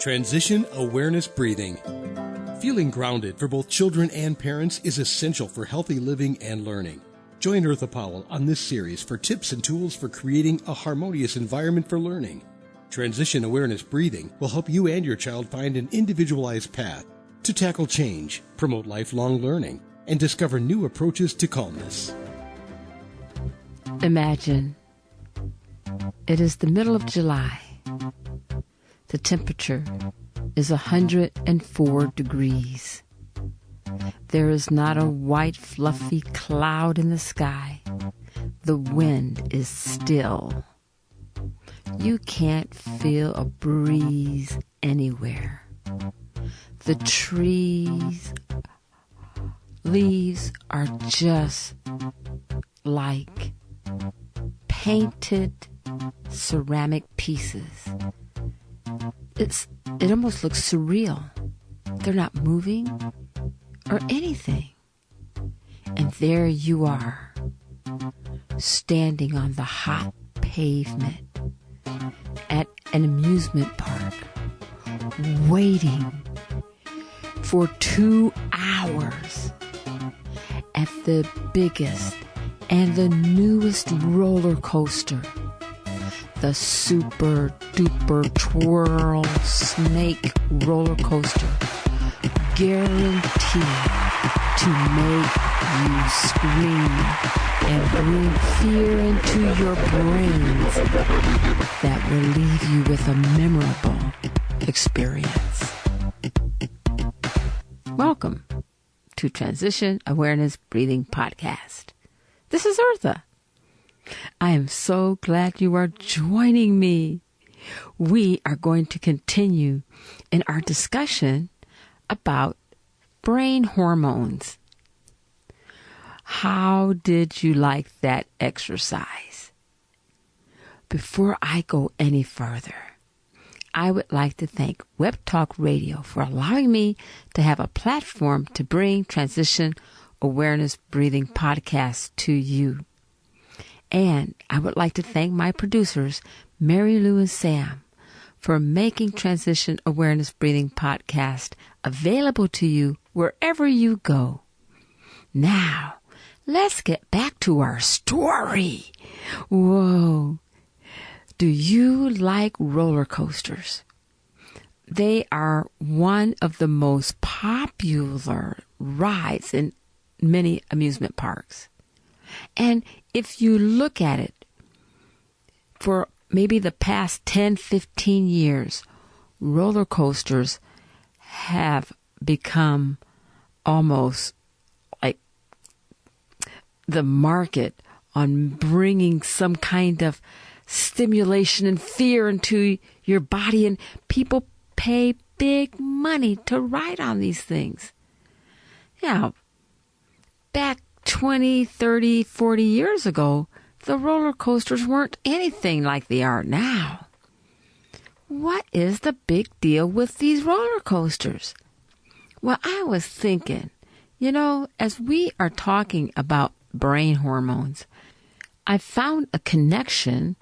Transition Awareness Breathing. Feeling grounded for both children and parents is essential for healthy living and learning. Join Eartha Powell on this series for tips and tools for creating a harmonious environment for learning. Transition Awareness Breathing will help you and your child find an individualized path to tackle change, promote lifelong learning, and discover new approaches to calmness. Imagine it is the middle of July. The temperature is 104 degrees. There is not a white, fluffy cloud in the sky. The wind is still. You can't feel a breeze anywhere. The trees, leaves are just like painted ceramic pieces. It almost looks surreal. They're not moving or anything. And there you are, standing on the hot pavement at an amusement park, waiting for 2 hours at the biggest and the newest roller coaster, the super duper twirl snake roller coaster, guaranteed to make you scream and bring fear into your brains that will leave you with a memorable experience. Welcome to Transition Awareness Breathing Podcast. This is Eartha. I am so glad you are joining me. We are going to continue in our discussion about brain hormones. How did you like that exercise? Before I go any further, I would like to thank Web Talk Radio for allowing me to have a platform to bring Transition Awareness Breathing Podcast to you. And I would like to thank my producers, Mary Lou and Sam, for making Transition Awareness Breathing Podcast available to you wherever you go. Now, let's get back to our story. Whoa. Do you like roller coasters? They are one of the most popular rides in many amusement parks. And if you look at it, for maybe the past 10, 15 years, roller coasters have become almost like the market on bringing some kind of stimulation and fear into your body, and people pay big money to ride on these things. Now, back 20, 30, 40 years ago, the roller coasters weren't anything like they are now. What is the big deal with these roller coasters? Well, I was thinking, as we are talking about brain hormones, I found a connection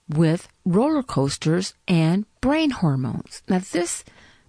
with roller coasters and brain hormones. Now, this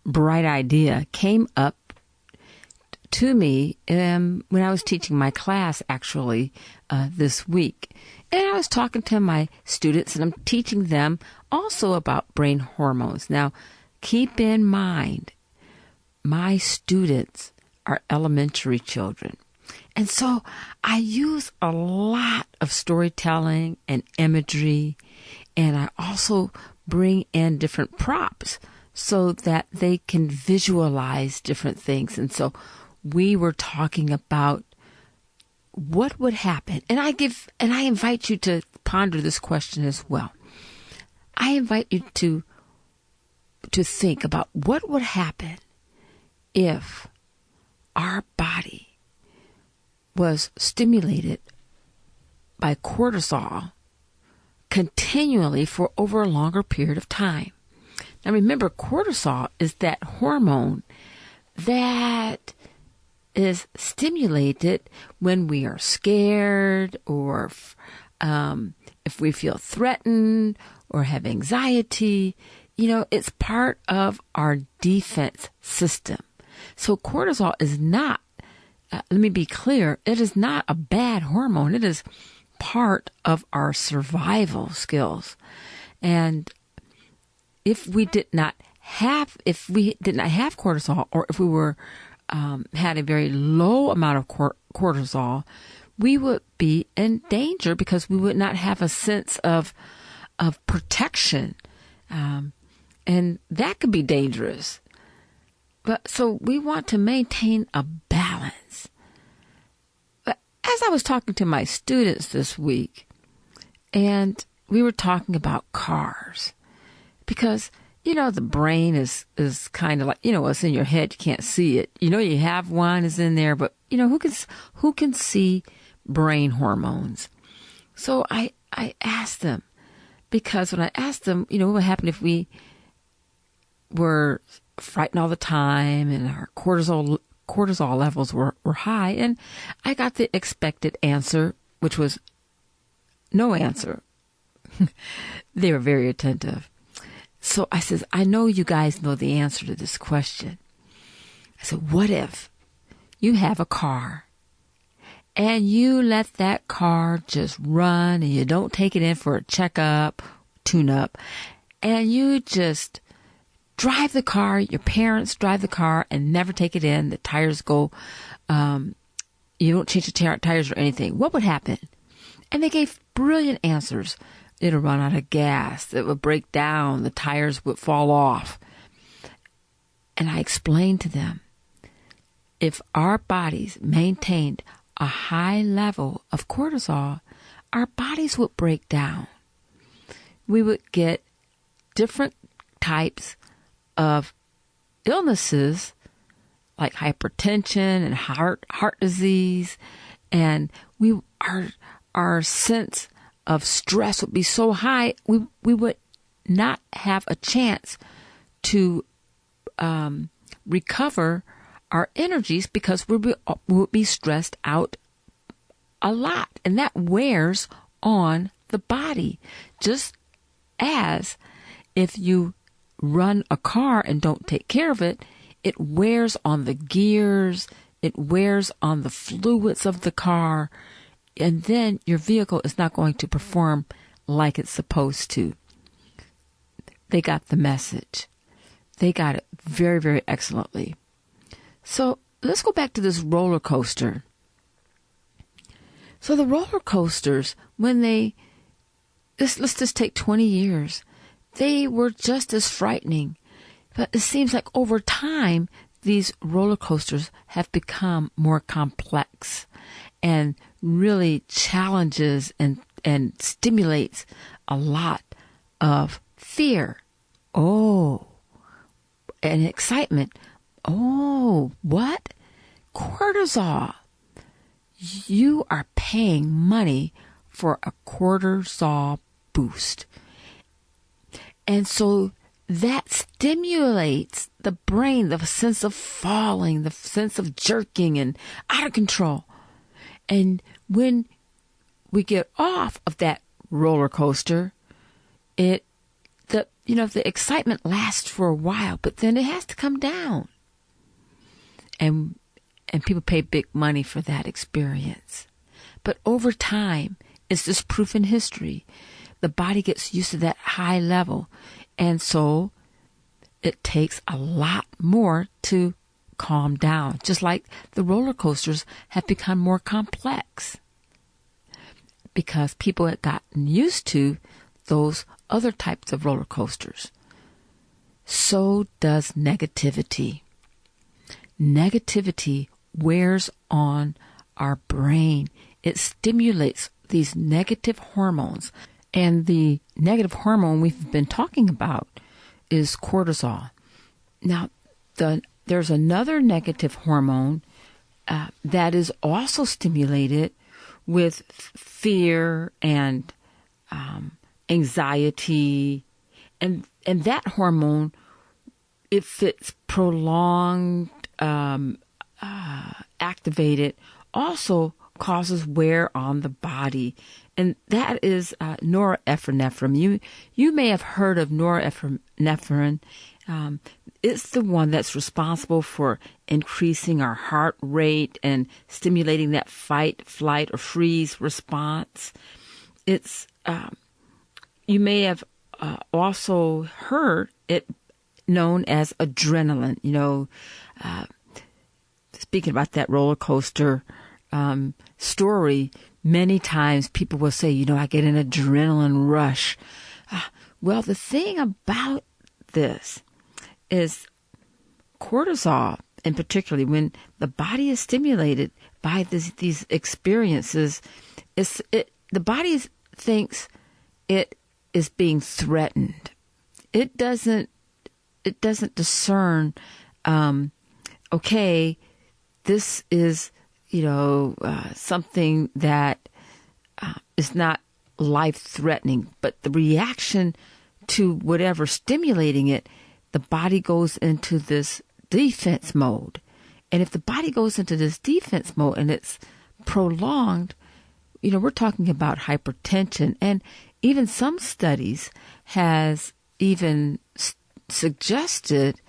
bright idea came up to me when I was teaching my class, actually, this week. And I was talking to my students, and I'm teaching them also about brain hormones. Now, keep in mind, my students are elementary children. And so I use a lot of storytelling and imagery, and I also bring in different props so that they can visualize different things. And so we were talking about what would happen. And I invite you to ponder this question as well. I invite you to think about what would happen if our body was stimulated by cortisol continually for over a longer period of time. Now remember, cortisol is that hormone that is stimulated when we are scared, or if we feel threatened or have anxiety. it's part of our defense system. So cortisol is not, let me be clear, it is not a bad hormone. It is part of our survival skills. And if we did not have cortisol, or if we were had a very low amount of cortisol, we would be in danger because we would not have a sense of protection, and that could be dangerous. But so we want to maintain a balance. But as I was talking to my students this week, and we were talking about cars, because the brain is kind of like, it's in your head. You can't see it. You have one is in there, but who can see brain hormones? So I asked them, because when I asked them, what would happen if we were frightened all the time and our cortisol levels were high, and I got the expected answer, which was no answer. They were very attentive. So I says, I know you guys know the answer to this question. I said, what if you have a car and you let that car just run and you don't take it in for a checkup, tune-up, and you just drive the car, your parents drive the car and never take it in, the tires go, you don't change the tires or anything. What would happen? And they gave brilliant answers. It'll run out of gas. It would break down. The tires would fall off. And I explained to them, if our bodies maintained a high level of cortisol, our bodies would break down. We would get different types of illnesses like hypertension and heart disease, and our sense of stress would be so high, we would not have a chance to recover our energies, because we would be stressed out a lot. And that wears on the body. Just as if you run a car and don't take care of it, it wears on the gears, it wears on the fluids of the car, and then your vehicle is not going to perform like it's supposed to. They got the message. They got it very, very excellently. So let's go back to this roller coaster. So the roller coasters, let's just take 20 years, they were just as frightening. But it seems like over time, these roller coasters have become more complex and really challenges and stimulates a lot of fear. Oh, and excitement. Oh, what? Cortisol. You are paying money for a cortisol boost. And so that stimulates the brain, the sense of falling, the sense of jerking and out of control. And when we get off of that roller coaster, the excitement lasts for a while, but then it has to come down. And people pay big money for that experience. But over time, it's just proof in history. The body gets used to that high level. And so it takes a lot more to calm down, just like the roller coasters have become more complex because people had gotten used to those other types of roller coasters. So does negativity. Negativity wears on our brain. It stimulates these negative hormones. And the negative hormone we've been talking about is cortisol. Now, there's another negative hormone that is also stimulated with fear and anxiety. And that hormone, if it's prolonged, activated, also causes wear on the body and that is norepinephrine. You may have heard of norepinephrine. It's the one that's responsible for increasing our heart rate and stimulating that fight, flight, or freeze response. It's you may have also heard it known as adrenaline. Speaking about that roller coaster story, many times people will say, I get an adrenaline rush. Well, the thing about this is cortisol, and particularly when the body is stimulated by these experiences, the body thinks it is being threatened. It doesn't discern, okay, this is, something that is not life-threatening, but the reaction to whatever stimulating it, the body goes into this defense mode. And if the body goes into this defense mode and it's prolonged, we're talking about hypertension. And even some studies has even suggested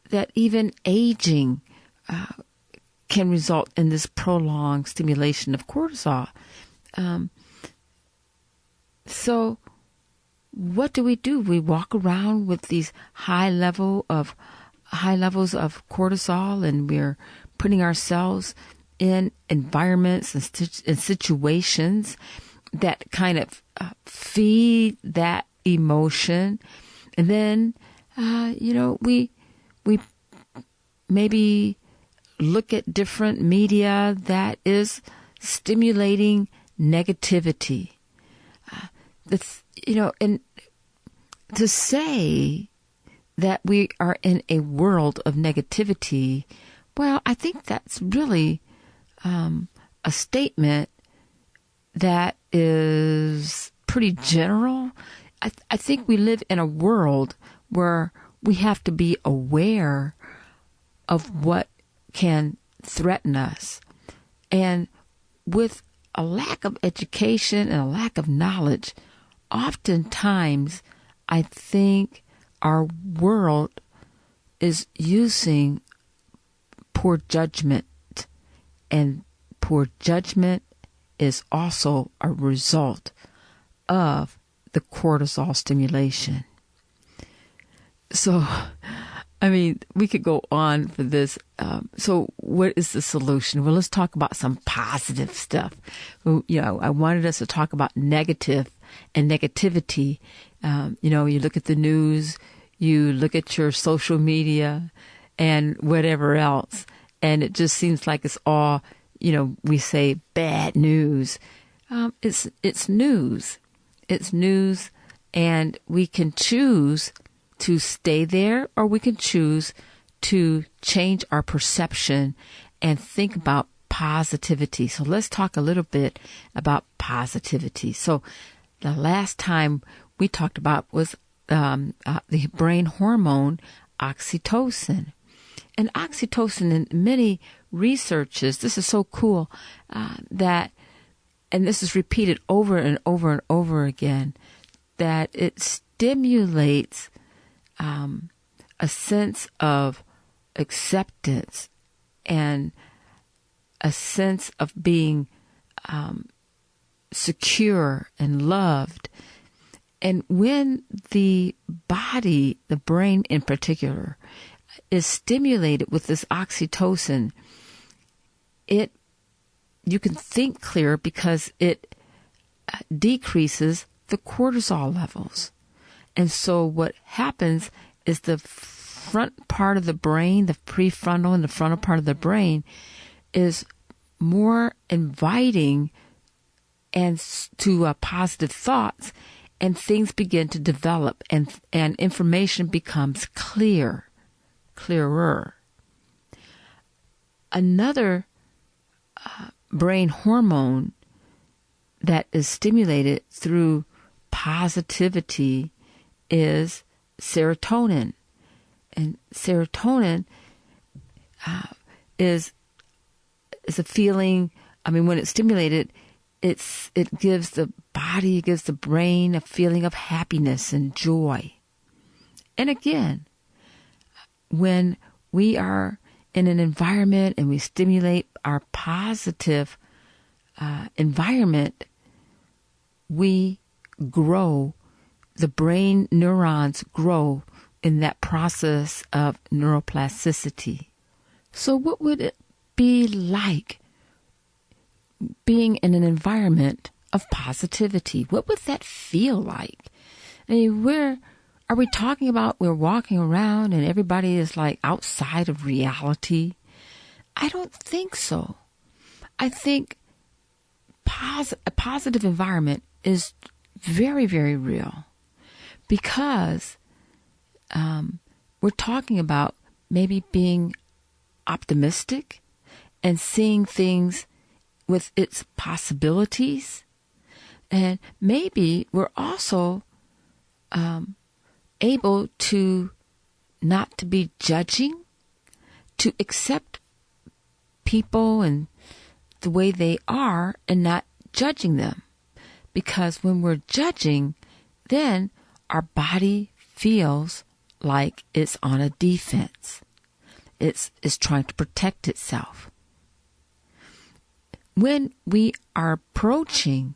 that even aging can result in this prolonged stimulation of cortisol. So what do? We walk around with these high levels of cortisol, and we're putting ourselves in environments and situations that kind of feed that emotion. And then, we maybe look at different media that is stimulating negativity. And to say that we are in a world of negativity, well, I think that's really a statement that is pretty general. I think we live in a world where we have to be aware of what can threaten us. And with a lack of education and a lack of knowledge, oftentimes I think our world is using poor judgment, and poor judgment is also a result of the cortisol stimulation. So, we could go on for this. So what is the solution? Well, let's talk about some positive stuff. I wanted us to talk about negative and negativity. You look at the news, you look at your social media and whatever else, and it just seems like it's all, we say bad news. It's news. It's news, and we can choose to stay there, or we can choose to change our perception and think about positivity. So let's talk a little bit about positivity. So the last time we talked about was the brain hormone oxytocin. And oxytocin, in many researches, this is so cool, and this is repeated over and over and over again, that it stimulates a sense of acceptance and a sense of being secure and loved. And when the body, the brain in particular, is stimulated with this oxytocin, you can think clearer because it decreases the cortisol levels. And so what happens is the front part of the brain, the prefrontal and the frontal part of the brain, is more inviting and to positive thoughts, and things begin to develop, and information becomes clearer. Another brain hormone that is stimulated through positivity is serotonin. And serotonin is a feeling, when it's stimulated, it gives the body, it gives the brain a feeling of happiness and joy. And again, when we are in an environment and we stimulate our positive environment, we grow, the brain neurons grow in that process of neuroplasticity. So what would it be like being in an environment of positivity? What would that feel like? I mean, are we talking about we're walking around and everybody is like outside of reality? I don't think so. I think a positive environment is very, very real, because we're talking about maybe being optimistic and seeing things with its possibilities. And maybe we're also able to not to be judging, to accept people and the way they are and not judging them. Because when we're judging, then our body feels like it's on a defense. It's trying to protect itself. When we are approaching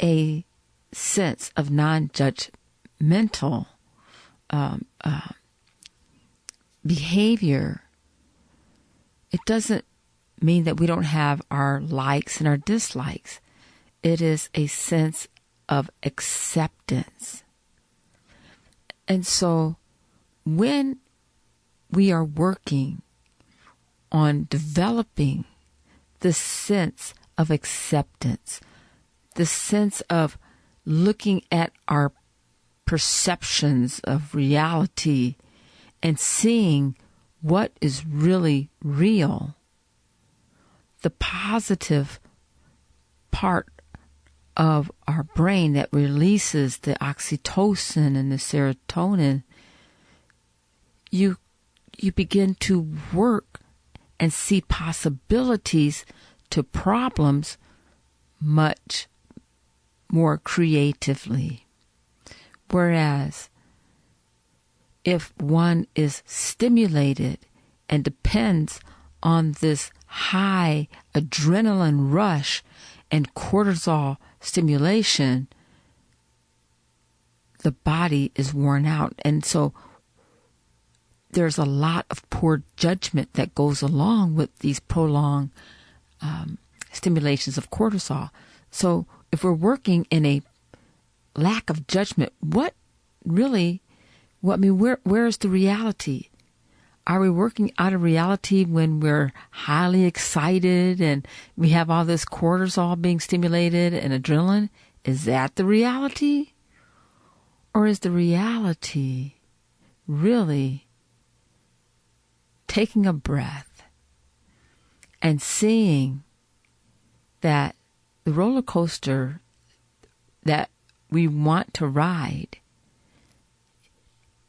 a sense of non-judgmental behavior, it doesn't mean that we don't have our likes and our dislikes. It is a sense of acceptance. And so when we are working on developing the sense of acceptance, the sense of looking at our perceptions of reality and seeing what is really real, the positive part of our brain that releases the oxytocin and the serotonin, you begin to work and see possibilities to problems much more creatively. Whereas if one is stimulated and depends on this high adrenaline rush and cortisol stimulation, the body is worn out. And so there's a lot of poor judgment that goes along with these prolonged stimulations of cortisol. So if we're working in a lack of judgment, where's the reality? Are we working out of reality when we're highly excited and we have all this cortisol being stimulated and adrenaline? Is that the reality? Or is the reality really taking a breath and seeing that the roller coaster that we want to ride,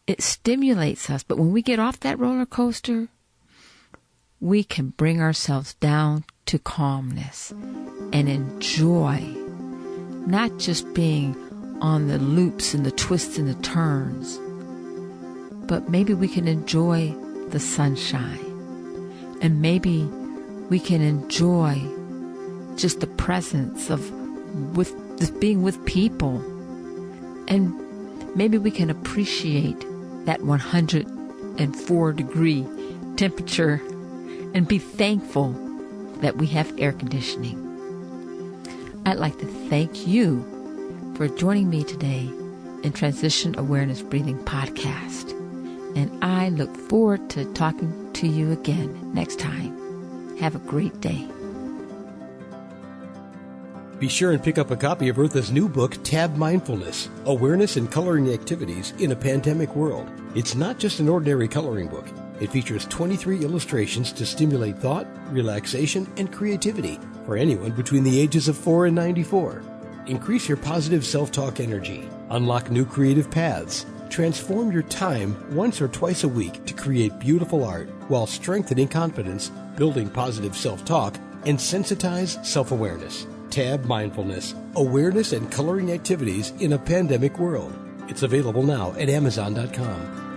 it stimulates us, but when we get off that roller coaster, we can bring ourselves down to calmness and enjoy not just being on the loops and the twists and the turns, but maybe we can enjoy the sunshine, and maybe we can enjoy just the presence of being with people, and maybe we can appreciate that 104-degree temperature and be thankful that we have air conditioning. I'd like to thank you for joining me today in Transition Awareness Breathing Podcast. And I look forward to talking to you again next time. Have a great day. Be sure and pick up a copy of Eartha's new book, Tab Mindfulness, Awareness and Coloring Activities in a Pandemic World. It's not just an ordinary coloring book. It features 23 illustrations to stimulate thought, relaxation, and creativity for anyone between the ages of 4 and 94. Increase your positive self-talk energy. Unlock new creative paths. Transform your time once or twice a week to create beautiful art while strengthening confidence, building positive self-talk, and sensitize self-awareness. tab Mindfulness, Awareness and Coloring Activities in a Pandemic World. It's available now at Amazon.com.